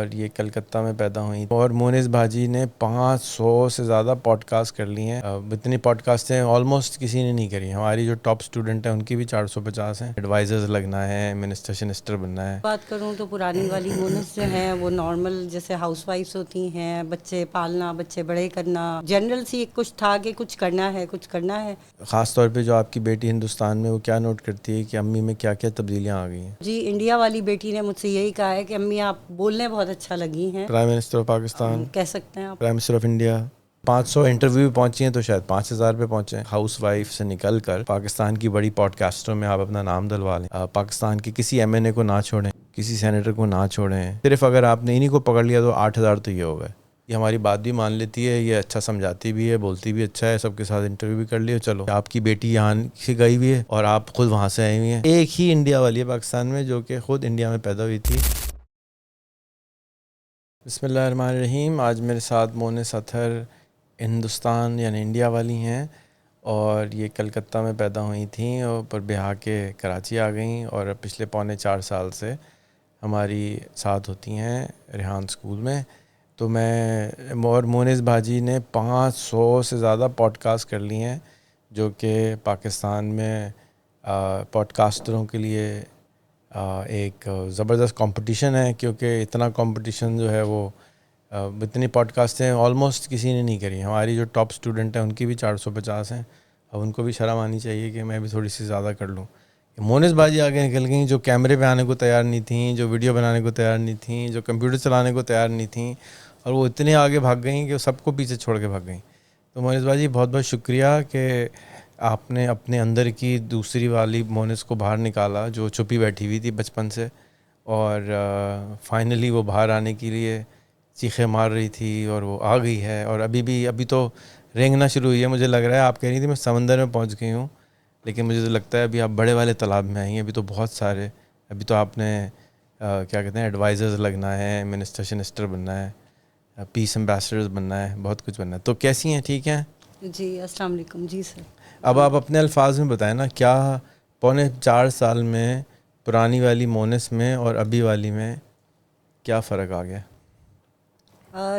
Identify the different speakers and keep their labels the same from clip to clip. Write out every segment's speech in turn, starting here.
Speaker 1: اور یہ کلکتہ میں پیدا ہوئی اور مونس بھاجی نے 500 سے زیادہ پوڈ کاسٹ کر لی ہیں. اتنی پوڈ کاسٹیں آلموسٹ کسی نے نہیں کری. ہماری جو ٹاپ اسٹوڈنٹ ہیں ان کی بھی 450 ہیں. ایڈوائزرز لگنا ہے, منسٹر شنسٹر بننا ہے.
Speaker 2: بات کروں تو پرانی والی مونس جو ہیں وہ نارمل جیسے ہاؤس وائفس ہوتی ہیں, بچے پالنا, بچے بڑے کرنا, جنرل سی کچھ تھا کہ کچھ کرنا ہے.
Speaker 1: خاص طور پہ جو آپ کی بیٹی ہندوستان میں, وہ کیا نوٹ کرتی ہے کہ امی میں کیا کیا تبدیلیاں آ گئی ہیں؟
Speaker 2: جی, انڈیا والی بیٹی نے مجھ سے یہی کہا ہے کہ امی آپ بولنے بہت اچھا لگی ہیں.
Speaker 1: پرائم منسٹر آف پاکستان
Speaker 2: کہہ سکتے ہیں آپ,
Speaker 1: prime minister of India. 500 interview پہنچی ہیں تو شاید 5000 پہ پہنچے. ہاؤس وائف سے نکل کر پاکستان کی بڑی پوڈ کاسٹوں میں آپ اپنا نام دلوا لیں. پاکستان کے کسی ایم این اے کو نہ چھوڑیں, کسی سینیٹر کو نہ چھوڑیں. صرف اگر آپ نے انہیں کو پکڑ لیا تو 8000 تو یہ ہوگا. یہ ہماری بات بھی مان لیتی ہے, یہ اچھا سمجھاتی بھی ہے, بولتی بھی اچھا ہے, سب کے ساتھ انٹرویو بھی کر لیا. چلو, آپ کی بیٹی یہاں سے گئی ہوئی ہے اور آپ خود وہاں سے آئی ہوئی ہیں. ایک ہی انڈیا والی ہے پاکستان میں جو کہ خود انڈیا میں پیدا ہوئی تھی. بسم اللہ الرحمن الرحیم. آج میرے ساتھ مونس اطہر ہندوستان یعنی انڈیا والی ہیں, اور یہ کلکتہ میں پیدا ہوئی تھیں اور پر بہا کے کراچی آ گئیں, اور پچھلے 4.25 سال سے ہماری ساتھ ہوتی ہیں ریحان اسکول میں. تو اور مونس بھاجی نے 500 سے زیادہ پوڈ کاسٹ کر لی ہیں, جو کہ پاکستان میں پوڈ کاسٹروں کے لیے ایک زبردست کمپٹیشن ہے. کیونکہ اتنا کمپٹیشن جو ہے وہ اتنی پوڈ کاسٹیں آلموسٹ کسی نے نہیں کری. ہماری جو ٹاپ اسٹوڈنٹ ہیں ان کی بھی 450 ہیں. اب ان کو بھی شرم آنی چاہیے کہ میں بھی تھوڑی سی زیادہ کر لوں. مونس بھاجی آگے نکل گئیں, جو کیمرے پہ آنے کو تیار نہیں تھیں, جو ویڈیو بنانے کو تیار نہیں تھیں, جو کمپیوٹر چلانے کو تیار نہیں تھیں, اور وہ اتنے آگے بھاگ گئیں کہ سب کو پیچھے چھوڑ کے بھاگ گئیں. تو مونس بھاجی بہت بہت شکریہ کہ آپ نے اپنے اندر کی دوسری والی مونس کو باہر نکالا, جو چھپی بیٹھی ہوئی تھی بچپن سے, اور فائنلی وہ باہر آنے کے لیے چیخیں مار رہی تھی, اور وہ آ گئی ہے. اور ابھی تو رینگنا شروع ہوئی ہے. مجھے لگ رہا ہے آپ کہہ رہی تھی میں سمندر میں پہنچ گئی ہوں, لیکن مجھے تو لگتا ہے ابھی آپ بڑے والے تالاب میں آئی ہیں. ابھی تو بہت سارے, ابھی تو آپ نے کیا کہتے ہیں ایڈوائزرز لگنا ہے, منسٹر شنسٹر بننا ہے, پیس ایمبیسڈرز بننا ہے, بہت کچھ بننا ہے. تو کیسی ہیں, ٹھیک ہیں؟
Speaker 2: جی السلام علیکم. جی سر,
Speaker 1: اب آپ اپنے الفاظ میں بتائیں نا, کیا 4.25 سال میں پرانی والی مونس میں اور ابھی والی میں کیا فرق آ گیا؟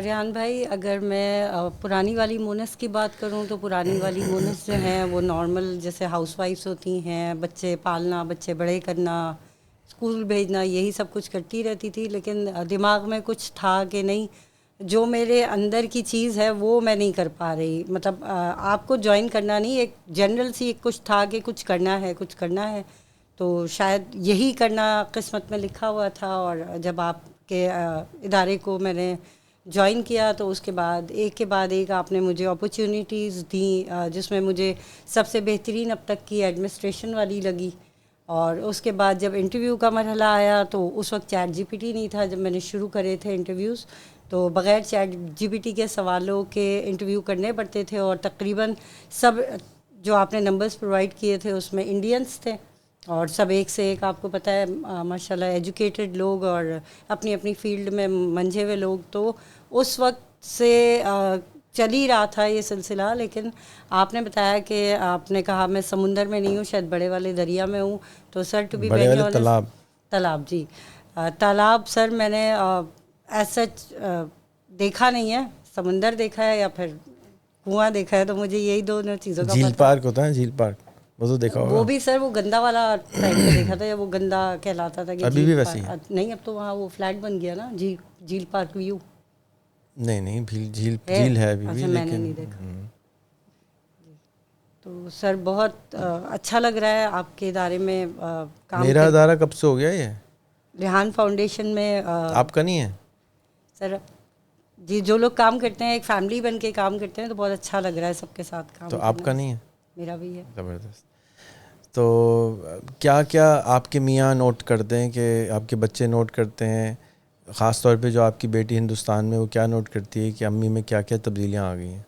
Speaker 2: ریحان بھائی, اگر میں پرانی والی مونس کی بات کروں تو پرانی والی مونس جو ہیں وہ نارمل جیسے ہاؤس وائفس ہوتی ہیں, بچے پالنا, بچے بڑے کرنا, اسکول بھیجنا, یہی سب کچھ کرتی رہتی تھی. لیکن دماغ میں کچھ تھا کہ نہیں, جو میرے اندر کی چیز ہے وہ میں نہیں کر پا رہی. مطلب آپ کو جوائن کرنا نہیں, ایک جنرل سی کچھ تھا کہ کچھ کرنا ہے. تو شاید یہی کرنا قسمت میں لکھا ہوا تھا. اور جب آپ کے ادارے کو میں نے جوائن کیا تو اس کے بعد ایک آپ نے مجھے اپرچونیٹیز دیں, جس میں مجھے سب سے بہترین اب تک کی ایڈمنسٹریشن والی لگی. اور اس کے بعد جب انٹرویو کا مرحلہ آیا تو اس وقت چیٹ جی پی ٹی نہیں تھا. جب میں نے شروع کرے تھے انٹرویوز تو بغیر چیٹ جی پی ٹی کے سوالوں کے انٹرویو کرنے پڑتے تھے, اور تقریباً سب جو آپ نے نمبرز پرووائڈ کیے تھے اس میں انڈینس تھے, اور سب ایک سے ایک, آپ کو پتہ ہے ماشاء اللہ ایجوکیٹڈ لوگ اور اپنی اپنی فیلڈ میں منجھے ہوئے لوگ. تو اس وقت سے چل ہی رہا تھا یہ سلسلہ. لیکن آپ نے بتایا کہ آپ نے کہا میں سمندر میں نہیں ہوں, شاید بڑے والے دریا میں ہوں. تو سر ٹو بی ویری آنیسٹ, تالاب, جی تالاب سر میں نے ایز سچ دیکھا نہیں ہے. سمندر دیکھا ہے یا پھر کنواں دیکھا ہے, تو مجھے یہی دونوں چیزوں کا
Speaker 1: جھیل
Speaker 2: پتہ.
Speaker 1: پارک ہوتا ہے, جھیل پارک وہ تو دیکھا ہوگا.
Speaker 2: وہ بھی سر وہ گندا والا ٹائم پہ دیکھا تھا, یا وہ گندا کہلاتا تھا کہ
Speaker 1: ابھی بھی
Speaker 2: جھیل
Speaker 1: ویسی ہے؟
Speaker 2: پارک نہیں, اب تو وہاں وہ فلیٹ بن گیا نا, جھیل پارک ویو.
Speaker 1: نہیں, جھیل ہے ابھی بھی,
Speaker 2: اچھا, میں نے
Speaker 1: لیکن
Speaker 2: نہیں دیکھا. تو سر بہت اچھا لگ رہا ہے آپ کے ادارے میں کام.
Speaker 1: میرا ادارہ کب سے ہو گیا یہ
Speaker 2: ریحان فاؤنڈیشن میں.
Speaker 1: آپ کا نہیں ہے
Speaker 2: سر جی, جو لوگ کام کرتے ہیں ایک فیملی بن کے کام کرتے ہیں, تو بہت اچھا لگ رہا ہے سب کے ساتھ کام
Speaker 1: تو
Speaker 2: کرنا.
Speaker 1: آپ کا نہیں ہے؟
Speaker 2: میرا بھی ہے.
Speaker 1: زبردست. تو کیا آپ کے میاں نوٹ کرتے ہیں, کہ آپ کے بچے نوٹ کرتے ہیں, خاص طور پہ جو آپ کی بیٹی ہندوستان میں, وہ کیا نوٹ کرتی ہے کہ امی میں کیا کیا تبدیلیاں آ گئی ہیں؟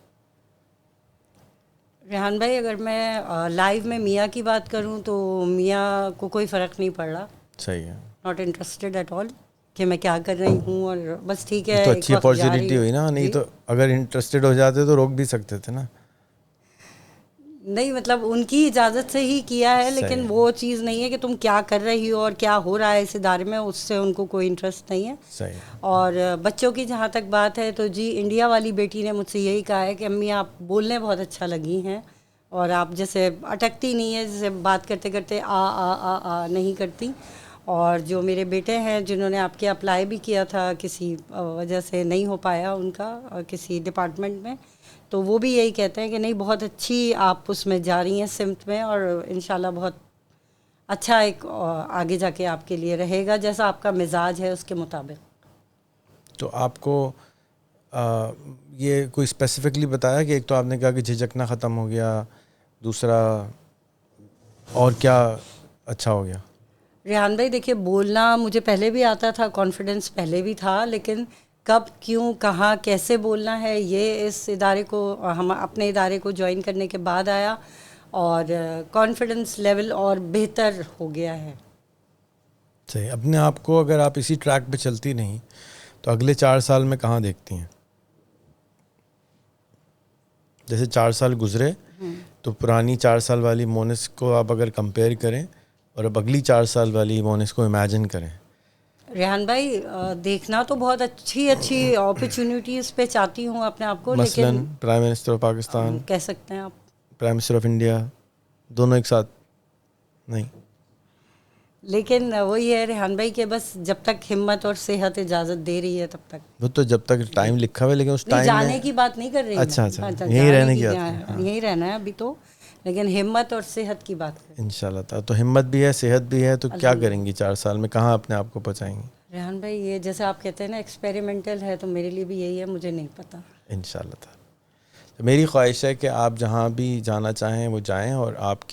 Speaker 2: ریحان بھائی, اگر میں لائیو میں میاں کی بات کروں تو میاں کو کوئی فرق نہیں پڑ رہا.
Speaker 1: صحیح ہے.
Speaker 2: ناٹ انٹرسٹیڈ ایٹ آل کہ میں کیا کر رہی ہوں, اور بس ٹھیک ہے
Speaker 1: تو
Speaker 2: ایک
Speaker 1: اچھی
Speaker 2: وقت جا رہی
Speaker 1: اپارچونیٹی
Speaker 2: ہے.
Speaker 1: ہوئی نا, نہیں
Speaker 2: جی
Speaker 1: تو اگر انٹرسٹیڈ ہو جاتے تو روک بھی سکتے تھے نا.
Speaker 2: نہیں مطلب ان کی اجازت سے ہی کیا ہے، لیکن وہ چیز نہیں ہے کہ تم کیا کر رہی ہو اور کیا ہو رہا ہے اس ادارے میں، اس سے ان کو کوئی انٹرسٹ نہیں ہے.
Speaker 1: صحیح.
Speaker 2: اور بچوں کی جہاں تک بات ہے تو جی انڈیا والی بیٹی نے مجھ سے یہی کہا ہے کہ امی آپ بولنے بہت اچھا لگی ہیں، اور آپ جیسے اٹکتی نہیں ہے، جیسے بات کرتے کرتے آ نہیں کرتی. اور جو میرے بیٹے ہیں جنہوں نے آپ کے اپلائی بھی کیا تھا، کسی وجہ سے نہیں ہو پایا ان کا کسی ڈپارٹمنٹ میں، تو وہ بھی یہی کہتے ہیں کہ نہیں بہت اچھی آپ اس میں جا رہی ہیں سمت میں، اور انشاءاللہ بہت اچھا ایک آگے جا کے آپ کے لیے رہے گا جیسا آپ کا مزاج ہے اس کے مطابق.
Speaker 1: تو آپ کو یہ کوئی اسپیسیفکلی بتایا کہ ایک تو آپ نے کہا کہ جھجکنا ختم ہو گیا، دوسرا اور کیا اچھا ہو گیا؟
Speaker 2: ریحان بھائی دیکھیے، بولنا مجھے پہلے بھی آتا تھا، کانفیڈنس پہلے بھی تھا، لیکن کب کیوں کہاں کیسے بولنا ہے یہ اس ادارے کو، ہم اپنے ادارے کو جوائن کرنے کے بعد آیا، اور کانفیڈنس لیول اور بہتر ہو گیا ہے.
Speaker 1: صحیح. اپنے آپ کو اگر آپ اسی ٹریک پہ چلتی نہیں تو اگلے 4 سال میں کہاں دیکھتی ہیں؟ جیسے 4 سال گزرے تو پرانی 4 سال والی مونس کو آپ اگر کمپیئر کریں اور اب اگلی 4 سال والی مونس کو امیجن کریں.
Speaker 2: ریحان بھائی دیکھنا تو بہت اچھی اپرچونیٹیز پہ چاہتی ہوں اپنے آپ کو،
Speaker 1: مثلاً
Speaker 2: لیکن
Speaker 1: پرائم منسٹر آف پاکستان،
Speaker 2: کہہ سکتے ہیں آپ
Speaker 1: پرائم منسٹر آف انڈیا، دونوں ایک ساتھ نہیں.
Speaker 2: لیکن وہی ہے ریحان بھائی کہ بس جب تک ہمت اور صحت اجازت دے رہی ہے تب تک.
Speaker 1: وہ تو جب تک ٹائم لکھا ہوا ہے، لیکن اس
Speaker 2: نہیں
Speaker 1: ٹائم میں
Speaker 2: جانے کی بات نہیں کر رہی
Speaker 1: اچھا
Speaker 2: میں،
Speaker 1: یہیں
Speaker 2: جانے
Speaker 1: رہنے
Speaker 2: کی
Speaker 1: کی بات ہے. ہاں
Speaker 2: یہیں رہنا ہے ابھی تو، لیکن ہمت اور صحت کی بات کریں.
Speaker 1: انشاءاللہ تعالیٰ. تو ہمت بھی ہے، صحت بھی ہے، تو کیا کریں گی 4 سال میں؟ کہاں اپنے آپ کو پہنچائیں گی؟
Speaker 2: ریحان بھائی یہ جیسے آپ کہتے ہیں نا ایکسپیریمنٹل ہے، تو میرے لیے بھی یہی ہے، مجھے نہیں پتہ.
Speaker 1: انشاءاللہ تعالیٰ. تو میری خواہش ہے کہ آپ جہاں بھی جانا چاہیں وہ جائیں، اور آپ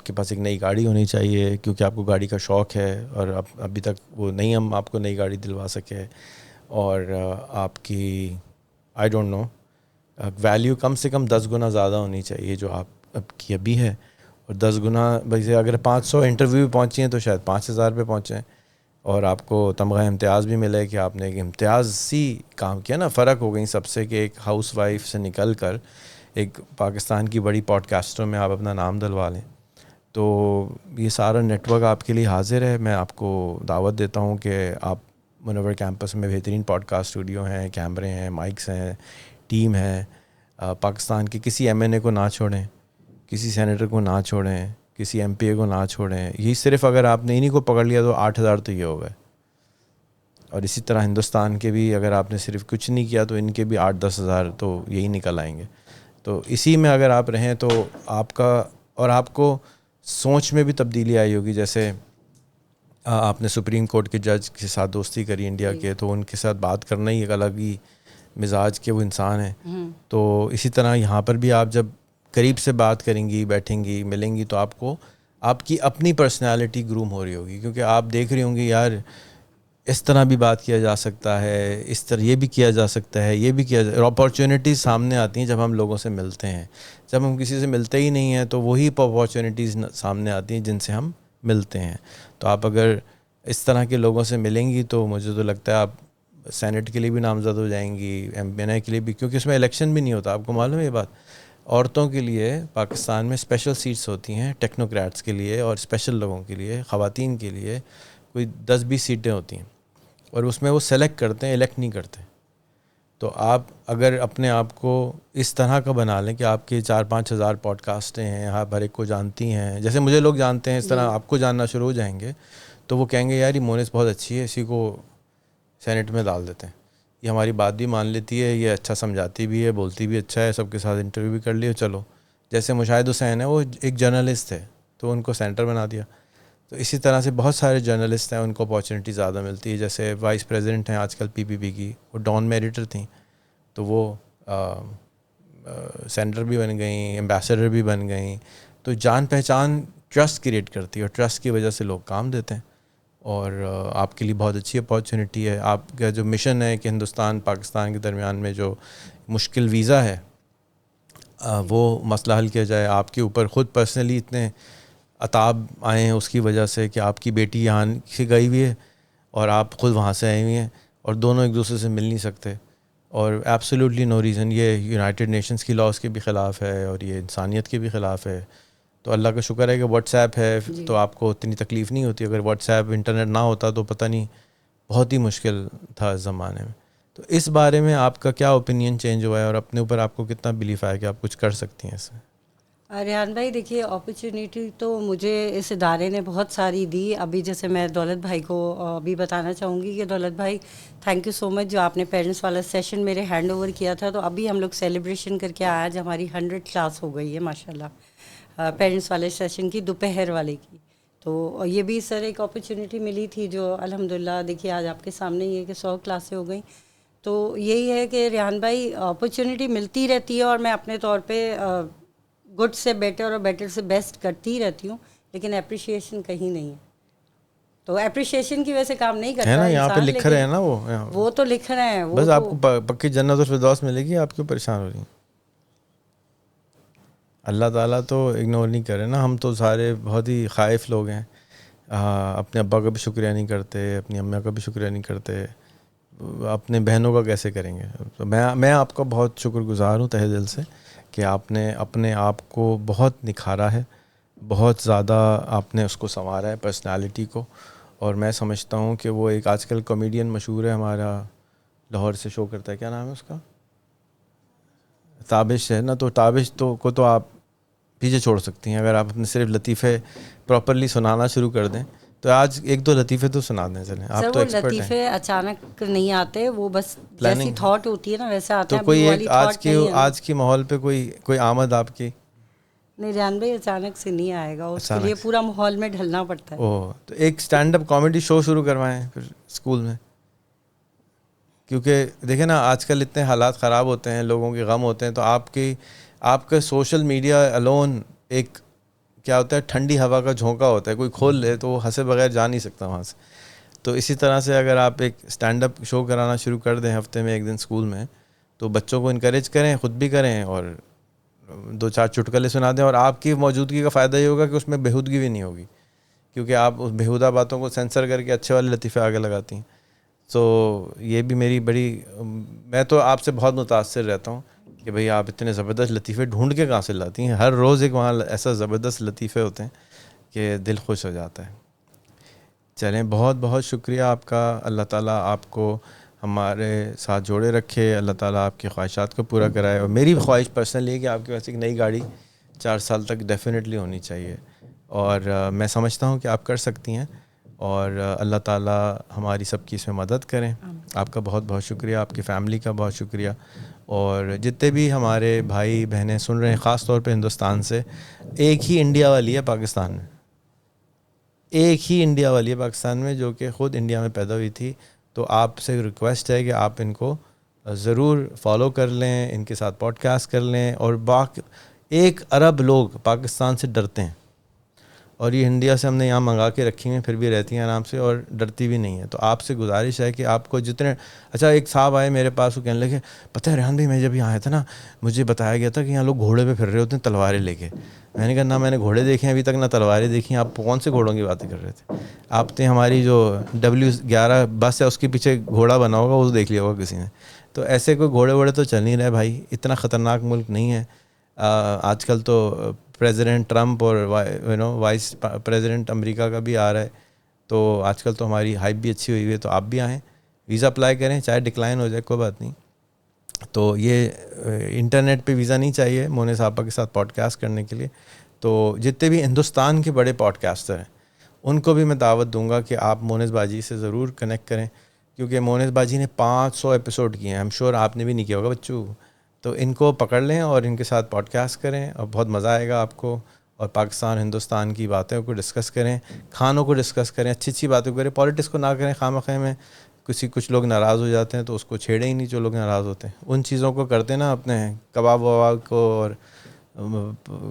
Speaker 1: کے پاس ایک نئی گاڑی ہونی چاہیے، کیونکہ آپ کو گاڑی کا شوق ہے، اور ابھی تک وہ نہیں، ہم آپ کو نئی گاڑی دلوا سکے. اور آپ کی آئی ڈونٹ نو ویلیو کم سے کم 10 گنا زیادہ ہونی چاہیے جو آپ اب کی ابھی ہے، اور 10 گنا بھائی اگر 500 انٹرویو پہنچی ہیں تو شاید 5000 پہ پہنچیں، اور آپ کو تمغہ امتیاز بھی ملے کہ آپ نے ایک امتیازی کام کیا نا. فرق ہو گئی سب سے کہ ایک ہاؤس وائف سے نکل کر ایک پاکستان کی بڑی پوڈ کاسٹر میں آپ اپنا نام دلوا لیں. تو یہ سارا نیٹ ورک آپ کے لیے حاضر ہے. میں آپ کو دعوت دیتا ہوں کہ آپ منور کیمپس میں بہترین پوڈ کاسٹ اسٹوڈیو ہیں، کیمرے ہیں، مائکس ہیں، ٹیم ہے. پاکستان کے کسی ایم این اے کو نہ چھوڑیں، کسی سینیٹر کو نہ چھوڑیں، کسی ایم پی اے کو نہ چھوڑیں. یہ صرف اگر آپ نے انہیں کو پکڑ لیا تو 8000 تو یہ ہو گئے. اور اسی طرح ہندوستان کے بھی اگر آپ نے صرف کچھ نہیں کیا تو ان کے بھی 8-10 ہزار تو یہی نکل آئیں گے. تو اسی میں اگر آپ رہیں تو آپ کا، اور آپ کو سوچ میں بھی تبدیلی آئی ہوگی. جیسے آپ نے سپریم کورٹ کے جج کے ساتھ دوستی کری انڈیا کے، تو ان کے ساتھ بات کرنا ہی ایک الگ ہی مزاج کے وہ انسان ہیں. تو اسی طرح یہاں پر بھی آپ جب قریب سے بات کریں گی، بیٹھیں گی، ملیں گی، تو آپ کو آپ کی اپنی پرسنالٹی گروم ہو رہی ہوگی، کیونکہ آپ دیکھ رہی ہوں گی یار اس طرح بھی بات کیا جا سکتا ہے، اس طرح یہ بھی کیا جا سکتا ہے، یہ بھی کیا اپارچونیٹیز سامنے آتی ہیں جب ہم لوگوں سے ملتے ہیں. جب ہم کسی سے ملتے ہی نہیں ہیں تو وہی اپارچونیٹیز سامنے آتی ہیں جن سے ہم ملتے ہیں. تو آپ اگر اس طرح کے لوگوں سے ملیں گی تو مجھے تو لگتا ہے آپ سینٹ کے لیے بھی نامزد ہو جائیں گی، ایم پی کے لیے بھی، کیونکہ اس میں الیکشن بھی نہیں ہوتا. آپ کو معلوم ہے یہ بات؟ عورتوں کے لیے پاکستان میں اسپیشل سیٹس ہوتی ہیں، ٹیکنوکریٹس کے لیے اور اسپیشل لوگوں کے لیے، خواتین کے لیے کوئی 10-20 سیٹیں ہوتی ہیں، اور اس میں وہ سلیکٹ کرتے ہیں، الیکٹ نہیں کرتے. تو آپ اگر اپنے آپ کو اس طرح کا بنا لیں کہ آپ کے 4-5 ہزار پوڈ کاسٹیں ہیں، آپ ہر ایک کو جانتی ہیں، جیسے مجھے لوگ جانتے ہیں، اس طرح آپ کو جاننا شروع ہو جائیں گے، تو وہ کہیں گے یار یہ مونس بہت اچھی ہے، اسی کو سینٹ میں ڈال دیتے ہیں، یہ ہماری بات بھی مان لیتی ہے، یہ اچھا سمجھاتی بھی ہے، بولتی بھی اچھا ہے، سب کے ساتھ انٹرویو بھی کر لیے، چلو. جیسے مشاہد حسین ہے، وہ ایک جرنلسٹ تھے تو ان کو سینٹر بنا دیا. تو اسی طرح سے بہت سارے جرنلسٹ ہیں، ان کو اپارچونیٹی زیادہ ملتی ہے. جیسے وائس پریزیڈنٹ ہیں آج کل پی پی پی کی، وہ ڈان میریٹر تھیں، تو وہ سینٹر بھی بن گئیں، ایمبیسڈر بھی بن گئیں. تو جان پہچان ٹرسٹ کریٹ کرتی ہے، اور ٹرسٹ کی وجہ سے لوگ کام دیتے ہیں. اور آپ کے لیے بہت اچھی اپارچونیٹی ہے. آپ کا جو مشن ہے کہ ہندوستان پاکستان کے درمیان میں جو مشکل ویزا ہے وہ مسئلہ حل کیا جائے. آپ کے اوپر خود پرسنلی اتنے عطاب آئے ہیں اس کی وجہ سے کہ آپ کی بیٹی یہاں سے گئی ہوئی ہے اور آپ خود وہاں سے آئے ہوئی ہیں، اور دونوں ایک دوسرے سے مل نہیں سکتے. اور ایبسلیوٹلی نو ریزن. یہ یونائٹڈ نیشنز کی لاز کے بھی خلاف ہے اور یہ انسانیت کے بھی خلاف ہے. تو اللہ کا شکر ہے کہ واٹس ایپ ہے تو آپ کو اتنی تکلیف نہیں ہوتی. اگر واٹس ایپ انٹرنیٹ نہ ہوتا تو پتہ نہیں بہت ہی مشکل تھا اس زمانے میں. تو اس بارے میں آپ کا کیا اوپینین چینج ہوا ہے اور اپنے اوپر آپ کو کتنا بلیف آیا کہ آپ کچھ کر سکتی ہیں اس میں؟
Speaker 2: ریحان بھائی دیکھیے اپرچونیٹی تو مجھے اس ادارے نے بہت ساری دی. ابھی جیسے میں دولت بھائی کو بھی بتانا چاہوں گی کہ دولت بھائی تھینک یو سو مچ جو آپ نے پیرنٹس والا سیشن میرے ہینڈ اوور کیا تھا. تو ابھی ہم لوگ سیلیبریشن کر کے آج ہماری 100 کلاس ہو گئی ہے ماشاء اللہ پیرنٹس والے سیشن کی, دوپہر والے کی. تو یہ بھی سر ایک اپرچونیٹی ملی تھی جو الحمدللہ دیکھیے آج آپ کے سامنے یہ کہ 100 کلاسیں ہو گئیں. تو یہی ہے کہ ریحان بھائی اپرچونیٹی ملتی رہتی ہے اور میں اپنے طور پہ گڈ سے بیٹر اور بیٹر سے بیسٹ کرتی ہی رہتی ہوں, لیکن اپریشیشن کہیں نہیں ہے. تو اپریشیشن کی وجہ سے کام نہیں
Speaker 1: ہے
Speaker 2: کرتا
Speaker 1: نا, یہاں پہ
Speaker 2: انسان,
Speaker 1: لکھ رہے ہیں نا
Speaker 2: وہ تو لکھ رہے ہیں. وہ
Speaker 1: بس
Speaker 2: تو
Speaker 1: آپ کو پکی جنت الفردوس ملے گی, آپ کیوں پریشان ہو رہی ہیں؟ اللہ تعالیٰ تو اگنور نہیں کرے نا. ہم تو سارے بہت ہی خائف لوگ ہیں, اپنے ابا کا بھی شکریہ نہیں کرتے, اپنی اماں کا بھی شکریہ نہیں کرتے, اپنے بہنوں کا کیسے کریں گے؟ تو میں آپ کا بہت شکر گزار ہوں تہہ دل سے کہ آپ نے اپنے آپ کو بہت نکھارا ہے, بہت زیادہ آپ نے اس کو سنوارا ہے پرسنالٹی کو. اور میں سمجھتا ہوں کہ وہ ایک آج کل کامیڈین مشہور ہے ہمارا, لاہور سے شو کرتا ہے, کیا نام ہے اس کا, تابش ہے نا. تو تابش کو تو آپ پیچھے چھوڑ سکتی ہیں اگر آپ اپنے صرف لطیفے پراپرلی سنانا شروع کر دیں. تو آج ایک دو لطیفے تو سنا دیں چلیں,
Speaker 2: سر
Speaker 1: آپ تو
Speaker 2: وہ
Speaker 1: ایکسپرٹ ہیں.
Speaker 2: لطیفے اچانک نہیں آتے, وہ بس جیسی
Speaker 1: پلاننگ
Speaker 2: تھاٹ ہوتی ہے نا ویسے آتے
Speaker 1: تو
Speaker 2: ہیں. ابھی
Speaker 1: کوئی
Speaker 2: وہ
Speaker 1: ایک
Speaker 2: والی تھاٹ نہیں ہے نا.
Speaker 1: آج کی ماحول پہ کوئی آمد آپ کی؟
Speaker 2: نہیں ریحان بھائی اچانک سے نہیں آئے گا, اس کے لیے
Speaker 1: اچانک سے
Speaker 2: پورا ماحول میں ڈھلنا پڑتا ہے.
Speaker 1: تو ایک اسٹینڈ اپ کامیڈی شو شروع کروائیں پھر اسکول میں. کیونکہ دیکھیں نا آج کل اتنے حالات خراب ہوتے ہیں, لوگوں کے غم ہوتے ہیں, تو آپ کا سوشل میڈیا الون ایک کیا ہوتا ہے, ٹھنڈی ہوا کا جھونکا ہوتا ہے. کوئی کھول لے تو وہ ہنسے بغیر جا نہیں سکتا وہاں سے. تو اسی طرح سے اگر آپ ایک اسٹینڈ اپ شو کرانا شروع کر دیں ہفتے میں ایک دن اسکول میں, تو بچوں کو انکریج کریں, خود بھی کریں, اور 2-4 چٹکلے سنا دیں. اور آپ کی موجودگی کا فائدہ یہ ہوگا کہ اس میں بےہودگی بھی نہیں ہوگی, کیونکہ آپ اس بےہودہ باتوں کو سینسر کر کے اچھے والے لطیفے آگے لگاتی ہیں. تو یہ بھی میری میں تو آپ سے بہت متاثر رہتا ہوں کہ بھئی آپ اتنے زبردست لطیفے ڈھونڈ کے کہاں سے لاتی ہیں. ہر روز ایک وہاں ایسا زبردست لطیفے ہوتے ہیں کہ دل خوش ہو جاتا ہے. چلیں, بہت بہت شکریہ آپ کا. اللہ تعالیٰ آپ کو ہمارے ساتھ جوڑے رکھے, اللہ تعالیٰ آپ کی خواہشات کو پورا کرائے. اور میری خواہش پرسنلی ہے کہ آپ کے پاس ایک نئی گاڑی 4 سال تک ڈیفینیٹلی ہونی چاہیے, اور میں سمجھتا ہوں کہ آپ کر سکتی ہیں, اور اللہ تعالیٰ ہماری سب کی اس میں مدد کریں. آپ کا بہت بہت شکریہ, آپ کی فیملی کا بہت شکریہ, اور جتنے بھی ہمارے بھائی بہنیں سن رہے ہیں خاص طور پہ ہندوستان سے. ایک ہی انڈیا والی ہے پاکستان میں, ایک ہی انڈیا والی ہے پاکستان میں جو کہ خود انڈیا میں پیدا ہوئی تھی. تو آپ سے ریکویسٹ ہے کہ آپ ان کو ضرور فالو کر لیں, ان کے ساتھ پوڈ کاسٹ کر لیں. اور 1 ارب لوگ پاکستان سے ڈرتے ہیں, اور یہ انڈیا سے ہم نے یہاں منگا کے رکھی ہیں, پھر بھی رہتی ہیں آرام سے اور ڈرتی بھی نہیں ہیں. تو آپ سے گزارش ہے کہ آپ کو جتنے ایک صاحب آئے میرے پاس, وہ کہنے لگے پتہ ہے ریحان بھائی میں جب یہاں آیا تھا نا, مجھے بتایا گیا تھا کہ یہاں لوگ گھوڑے پہ پھر رہے ہوتے ہیں تلواریں لے کے. میں نے کہا نہ میں نے گھوڑے دیکھے ہیں ابھی تک, نہ تلواریں دیکھی ہیں. آپ کون سے گھوڑوں کی باتیں کر رہے تھے؟ آپ نے ہماری جو W11 بس ہے اس کے پیچھے گھوڑا بنا ہوگا, وہ دیکھ لیا ہوگا کسی نے. تو ایسے کوئی گھوڑے ووڑے تو چل نہیں رہے بھائی, اتنا خطرناک ملک نہیں ہے. آج کل تو پریزیڈنٹ ٹرمپ اور وائس پریزیڈنٹ امریکہ کا بھی آ رہا ہے, تو آج کل تو ہماری ہائپ بھی اچھی ہوئی ہے. تو آپ بھی آئیں, ویزا اپلائی کریں, چاہے ڈکلائن ہو جائے کوئی بات نہیں. تو یہ انٹرنیٹ پہ ویزا نہیں چاہیے مونے صاحبہ کے ساتھ پوڈ کاسٹ کرنے کے لیے. تو جتنے بھی ہندوستان کے بڑے پوڈ کاسٹر ہیں ان کو بھی میں دعوت دوں گا کہ آپ مونس باجی سے ضرور کنیکٹ کریں, کیونکہ مونس باجی نے 500 ایپیسوڈ کیے ہیں. ایم شور آپ نے بھی نہیں کیا ہوگا بچوں. تو ان کو پکڑ لیں اور ان کے ساتھ پوڈ کاسٹ کریں, اور بہت مزہ آئے گا آپ کو. اور پاکستان ہندوستان کی باتوں کو ڈسکس کریں, کھانوں کو ڈسکس کریں, اچھی اچھی باتیں کریں. پالیٹکس کو نہ کریں خواہ میں. کچھ لوگ ناراض ہو جاتے ہیں تو اس کو چھیڑے ہی نہیں جو لوگ ناراض ہوتے ہیں. ان چیزوں کو کرتے نا اپنے کباب وباب کو, اور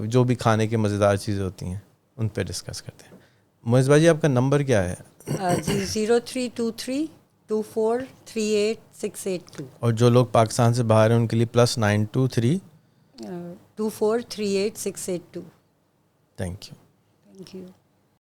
Speaker 1: جو بھی کھانے کی مزیدار چیزیں ہوتی ہیں ان پہ ڈسکس کرتے ہیں. معز بھاجی آپ کا نمبر کیا ہے؟
Speaker 2: جی 032324388682.
Speaker 1: اور جو لوگ پاکستان سے باہر ہیں ان کے لیے +923
Speaker 2: 24388682.
Speaker 1: Thank you.
Speaker 2: Thank you.